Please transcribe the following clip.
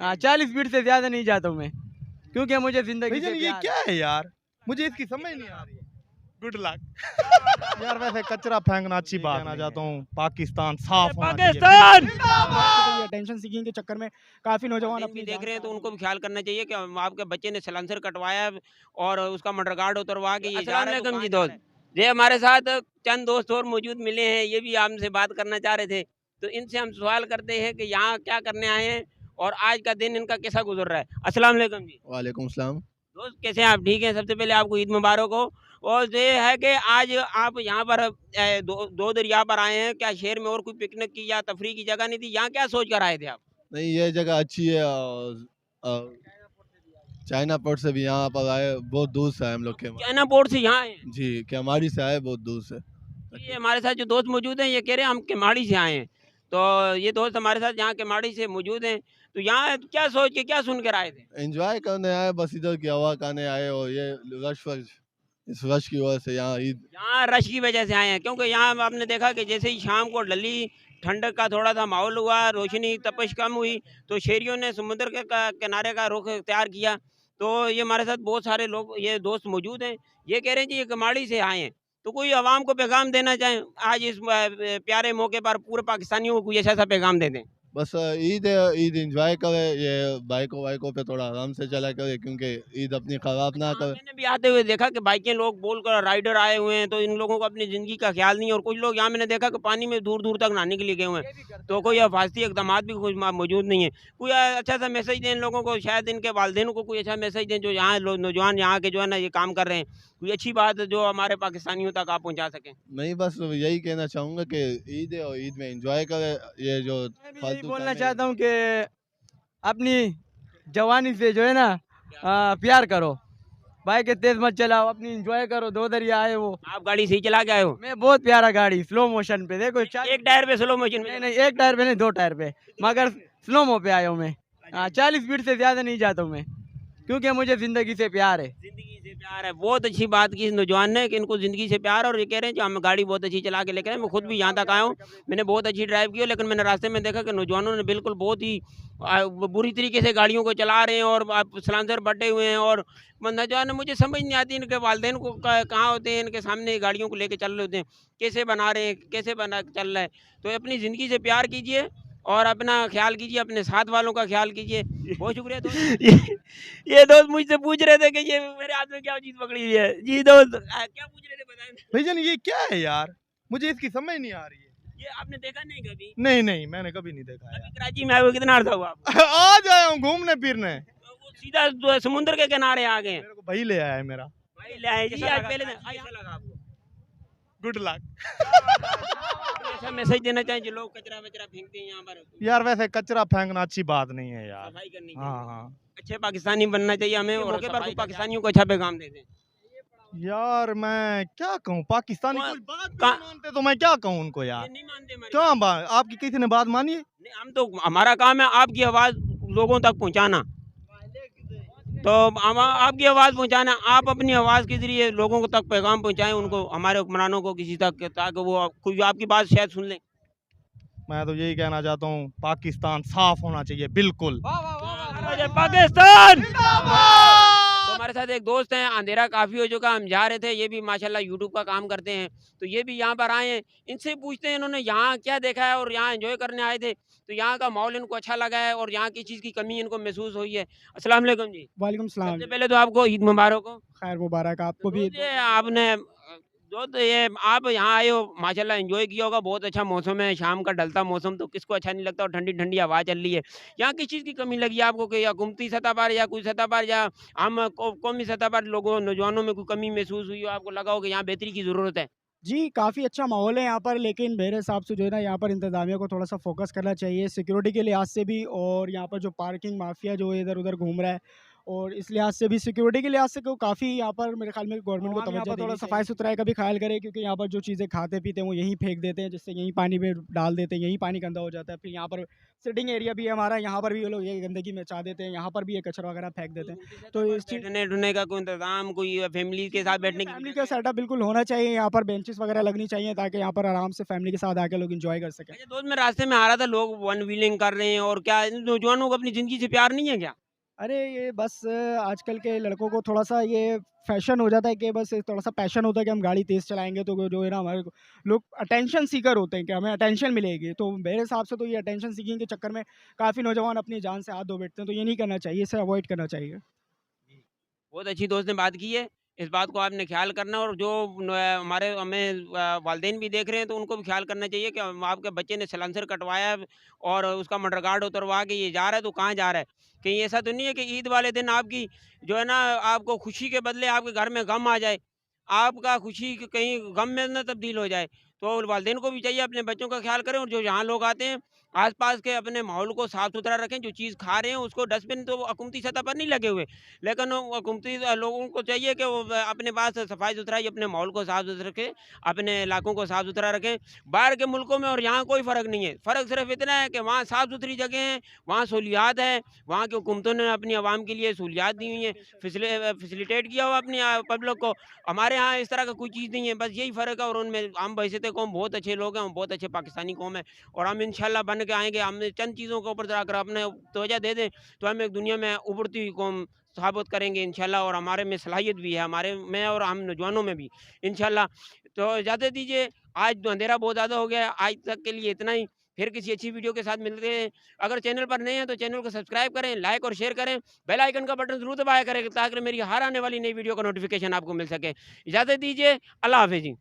हाँ 40 फीट से ज्यादा नहीं जाता हूँ मैं, क्योंकि मुझे जिंदगी से भाईजान ये प्यार है। क्या है यार, मुझे इसकी समझ नहीं आ रही है। Good luck. यार वैसे कचरा फेंकना अच्छी बात कहना चाहता हूँ, पाकिस्तान साफ होना चाहिए पाकिस्तान बिल्कुल। अटेंशन सीकिंग के चक्कर में काफी नौजवान वालिदैन भी अपनी देख जान रहे हैं तो गंवा उनको रहे भी ख्याल करना चाहिए कि आपके बच्चे ने सलांसर कटवाया है और उसका मर्डर गार्ड उतरवा के ये जा रहा है तो जी दोस्त, ये हमारे साथ चंद दोस्त और मौजूद मिले हैं, ये भी आपसे बात करना चाह रहे थे। तो इनसे हम सवाल करते हैं कि यहाँ क्या करने आए हैं और आज का दिन इनका कैसा गुजर रहा है। अस्सलाम वालेकुम जी। वालेकुम सलाम। दोस्त कैसे हैं आप? ठीक हैं? सबसे पहले आपको ईद मुबारक हो। और ये है कि आज आप यहाँ पर दो दरिया पर आए हैं, क्या शहर में और कोई पिकनिक की या तफरीह की जगह नहीं थी? यहाँ क्या सोच कर आए थे आप? नहीं ये जगह अच्छी है और चाइना पोर्ट से भी यहाँ पर आए, बहुत दूर से आए हम लोग के चाइना पोर्ट से यहाँ आए हैं? जी केमाड़ी से आए, बहुत दूर से। ये हमारे साथ जो दोस्त मौजूद हैं, ये कह रहे हैं हम केमाड़ी से आए हैं। तो ये दोस्त हमारे साथ यहाँ केमाड़ी से मौजूद हैं। तो यहाँ क्या सोच के, क्या सुन कर आए थे? एंजॉय करने आए, बस इधर की हवा खाने आए, और ये रश इस रश की वजह से यहाँ ईद यहाँ रश की वजह से आए हैं, क्योंकि यहाँ आपने देखा कि जैसे ही शाम को डली ठंडक का थोड़ा सा माहौल हुआ, रोशनी तपश कम हुई, तो शहरियों ने समुद्र के किनारे का रुख इख्तियार किया। तो ये हमारे साथ बहुत सारे लोग, ये दोस्त मौजूद हैं। ये कह रहे हैं जी ये कमाड़ी से आए हैं। तो कोई आवाम को पैगाम देना चाहें आज इस प्यारे मौके पर, पूरे पाकिस्तानियों को कोई ऐसा सा पैगाम दे दें? बस ईद है, ईद एंजॉय करे, ये बाइकों वाइकों पे थोड़ा आराम से चला करे, क्योंकि ईद अपनी खराब ना हाँ, करे। मैंने भी आते हुए देखा कि बाइकें लोग बोलकर राइडर आए हुए हैं, तो इन लोगों को अपनी ज़िंदगी का ख्याल नहीं है। और कुछ लोग यहाँ मैंने देखा कि पानी में दूर-दूर तक नहाने के लिए गए हुए हैं। तो कोई हिफाजती इक़दामात भी कुछ मौजूद नहीं है। कोई अच्छा सा मैसेज दें इन लोगों को, शायद इनके वालिदैन को कोई अच्छा मैसेज दें जो यहाँ लोग नौजवान यहाँ के जो है ना ये काम कर रहे हैं। कोई अच्छी बात जो हमारे पाकिस्तानियों तक आप पहुँचा सकें। नहीं बस यही कहना चाहूँगा कि ईद है और ईद में एंजॉय करे, ये जो मैं भी यही फालतू बोलना कामें- चाहता हूँ कि अपनी जवानी से जो है ना प्यार करो, बाइक तेज मत चलाओ, अपनी एंजॉय करो। दो दरिया आए वो, आप गाड़ी सही चला के आए हो? मैं बहुत प्यारा गाड़ी स्लो मोशन पे, देखो एक टायर पे स्लो मोशन में नहीं नहीं, एक टायर पे नहीं, 2 टायर पे, मगर स्लो मो पे आया हूँ मैं। हाँ 40 फीट से ज्यादा नहीं जाता हूँ मैं, क्योंकि मुझे जिंदगी से प्यार है। ज़िंदगी से प्यार है। बहुत अच्छी बात की इस नौजवान ने कि इनको ज़िंदगी से प्यार है, और ये कह रहे हैं कि हम गाड़ी बहुत अच्छी चला के लेकर आए। मैं खुद भी यहाँ तक आया हूँ, मैंने बहुत अच्छी ड्राइव की है, लेकिन मैंने रास्ते में देखा कि नौजवानों ने बिल्कुल बहुत ही बुरी तरीके से गाड़ियों को चला रहे हैं और सलांसर बटे हुए हैं। और नौजवान, मुझे समझ नहीं आती इनके वालिदैन को कहाँ होते हैं, इनके सामने गाड़ियों को लेके चल रहे होते हैं, कैसे बना रहे हैं, कैसे बना चल रहा है। तो अपनी ज़िंदगी से प्यार कीजिए और अपना ख्याल कीजिए, अपने साथ वालों का ख्याल कीजिए। बहुत शुक्रिया दोस्त। ये दोस्त मुझसे पूछ रहे थे कि ये मेरे हाथ में क्या चीज पकड़ी हुई है। जी दोस्त, क्या पूछ रहे थे बताएं? भाईजान ये क्या है यार, मुझे इसकी समझ नहीं आ रही है। ये आपने देखा नहीं कभी? नहीं नहीं, मैंने कभी नहीं देखा अभी यार। कराची में आए हुए कितना अर्सा हुआ आपको? आज आया हूँ घूमने फिरने। तो वो सीधा समुद्र के किनारे आ गए हैं। मेरे को भाई ले आया है मेरा। भाई ले आए जी, आज पहले दिन कैसा लगा आपको? Good luck. कोई ऐसा मैसेज देना चाहें जो लोग कचरा वचरा फेंकते हैं यहाँ पर? यार वैसे कचरा फेंकना अच्छी बात नहीं है यार। सफाई करनी हाँ चाहिए। हाँ अच्छे पाकिस्तानी बनना चाहिए हमें, और मौके पर कोई पाकिस्तानियों को अच्छा पैगाम दे दें। यार मैं क्या कहूँ, पाकिस्तानी कौन- कोई बात भी का- नहीं मानते तो मैं क्या कहूँ उनको ये यार। नहीं मानते हमारी क्या बात। बात, आपकी किसी ने बात मानी है? नहीं, हम तो, हमारा काम है आपकी आवाज़ लोगों तक पहुंचाना। तो आपकी आवाज़ पहुंचाना, आप अपनी आवाज़ के ज़रिए लोगों को तक पैगाम पहुंचाएं, उनको, हमारे हुक्मरानों को, किसी तक, ताकि वो कोई आपकी बात शायद सुन लें। मैं तो यही कहना चाहता हूँ, पाकिस्तान साफ होना चाहिए बिल्कुल। पाकिस्तान। तो हमारे साथ एक दोस्त हैं, अंधेरा काफ़ी हो चुका, हम जा रहे थे, ये भी माशाल्लाह यूट्यूब का काम करते हैं, तो ये भी यहाँ पर आए हैं। इनसे पूछते हैं इन्होंने यहाँ क्या देखा है और यहाँ एंजॉय करने आए थे, तो यहाँ का माहौल इनको अच्छा लगा है और यहाँ की चीज़ की कमी इनको महसूस हुई है। अस्सलाम वालेकुम जी। वालेकुम सलाम। सबसे पहले तो आपको ईद मुबारक हो। खैर मुबारक आपको भी। ये आपने तो ये आप यहाँ आए हो, माशाल्लाह एंजॉय किया होगा, बहुत अच्छा मौसम है, शाम का ढलता मौसम, तो किसको अच्छा नहीं लगता, और ठंडी ठंडी हवा चल रही है। यहाँ किस चीज़ की कमी लगी आपको, कि या हुकूमती सतह पर या कोई सतह पर या हम कौमी सतह पर लोगों नौजवानों में कोई कमी महसूस हुई हो, आपको लगा हो कि यहाँ बेहतरी की ज़रूरत है? जी, काफ़ी अच्छा माहौल है यहाँ पर, लेकिन मेरे हिसाब से जो है ना यहाँ पर इंतज़ामिया को थोड़ा-सा फ़ोकस करना चाहिए सिक्योरिटी के लिहाज से भी, और यहाँ पर जो पार्किंग माफिया जो इधर-उधर घूम रहा है, और इस लिहाज से भी, सिक्योरिटी के लिहाज से को काफ़ी यहाँ पर मेरे ख्याल में गवर्नमेंट को तवज्जो थोड़ा सफाई-सुथराई का भी ख्याल करे, क्योंकि यहाँ पर जो चीज़ें खाते-पीते हैं वो यहीं फेंक देते हैं, जिससे यहीं पानी में डाल देते हैं, यहीं पानी गंदा हो जाता है। फिर यहाँ पर सिटिंग एरिया भी है हमारा, यहाँ पर भी ये लोग ये गंदगी मचा देते हैं, यहाँ पर भी ये कचरा वगैरह फेंक देते हैं। तो इस चीज़ बैठने उठने का कोई इंतजाम, कोई फैमिली के साथ बैठने की फैमिली का सेटअप बिल्कुल होना चाहिए, यहाँ पर बेंचेस वगैरह लगनी चाहिए ताकि यहाँ पर आराम से फैमिली के साथ आके लोग एंजॉय कर सकें। अच्छा दोस्त, मैं रास्ते में आ रहा था, लोग वन व्हीलिंग कर रहे हैं, और क्या इन नौजवानों को अपनी ज़िंदगी से प्यार नहीं है क्या? अरे ये बस आजकल के लड़कों को थोड़ा-सा ये फ़ैशन हो जाता है कि बस थोड़ा-सा पैशन होता है कि हम गाड़ी तेज़ चलाएँगे तो वो जो है ना हमारे को लोग अटेंशन सीकर होते हैं कि हमें अटेंशन मिलेगी। तो मेरे हिसाब से तो ये अटेंशन सीकिंग के चक्कर में काफ़ी नौजवान अपनी जान से हाथ धो बैठते हैं, तो ये नहीं करना चाहिए, इसे अवॉइड करना चाहिए। बहुत अच्छी दोस्त ने बात की है। इस बात को आपने ख़्याल करना, और जो हमारे हमें वालिदैन भी देख रहे हैं, तो उनको भी ख़्याल करना चाहिए कि आपके बच्चे ने साइलेंसर कटवाया है और उसका मडर गार्ड उतरवा के ये जा रहा है, तो कहाँ जा रहा है? कहीं ऐसा तो नहीं है कि ईद वाले दिन आपकी जो है ना, आपको खुशी के बदले आपके घर में गम आ जाए, आपका खुशी कहीं गम में ना तब्दील हो जाए। तो वालिदैन को भी चाहिए अपने बच्चों का ख़्याल करें, और जो यहाँ लोग आते हैं, आस-पास के अपने माहौल को साफ़-सुथरा रखें। जो चीज़ खा रहे हैं उसको डस्टबिन तो हुकूमती सतह पर नहीं लगे हुए, लेकिन वो हुकूमती लोगों को चाहिए कि वो अपने पास सफाई-सुथराई, अपने माहौल को साफ-सुथरा रखें, अपने इलाकों को साफ-सुथरा रखें। बाहर के मुल्कों में और यहाँ कोई फ़र्क नहीं है। फ़र्क सिर्फ़ इतना है कि वहाँ साफ-सुथरी जगह हैं, वहाँ सहूलियात है, वहाँ की हुकूमतों ने अपनी आवाम के लिए सहूलियात दी हुई हैं, फैसिलिटेट किया हुआ अपनी पब्लिक को। हमारे यहाँ इस तरह का कोई चीज़ नहीं है, बस यही फ़र्क है। और उनमें हम बहसीत कौम बहुत अच्छे लोग हैं, हम बहुत अच्छे पाकिस्तानी कौम है, और हम इंशाल्लाह बन के आएँगे। हमने चंद चीज़ों के ऊपर अगर अपने तवज्जो दे दें, तो हम एक दुनिया में उभरती हुई कौम साबित करेंगे इंशाल्लाह, और हमारे में सलाहियत भी है, हमारे में और हम नौजवानों में भी इंशाल्लाह। तो इजाज़त दीजिए, आज तो अंधेरा बहुत ज़्यादा हो गया है, आज तक के लिए इतना ही। फिर किसी अच्छी वीडियो के साथ मिलते हैं। अगर चैनल पर नए हैं तो चैनल को सब्सक्राइब करें, लाइक और शेयर करें, बेल आइकन का बटन ज़रूर दबाया करें ताकि मेरी हर आने वाली नई वीडियो का नोटिफिकेशन आपको मिल सके। इजाज़त दीजिए, अल्लाह हाफ़िज़ जी।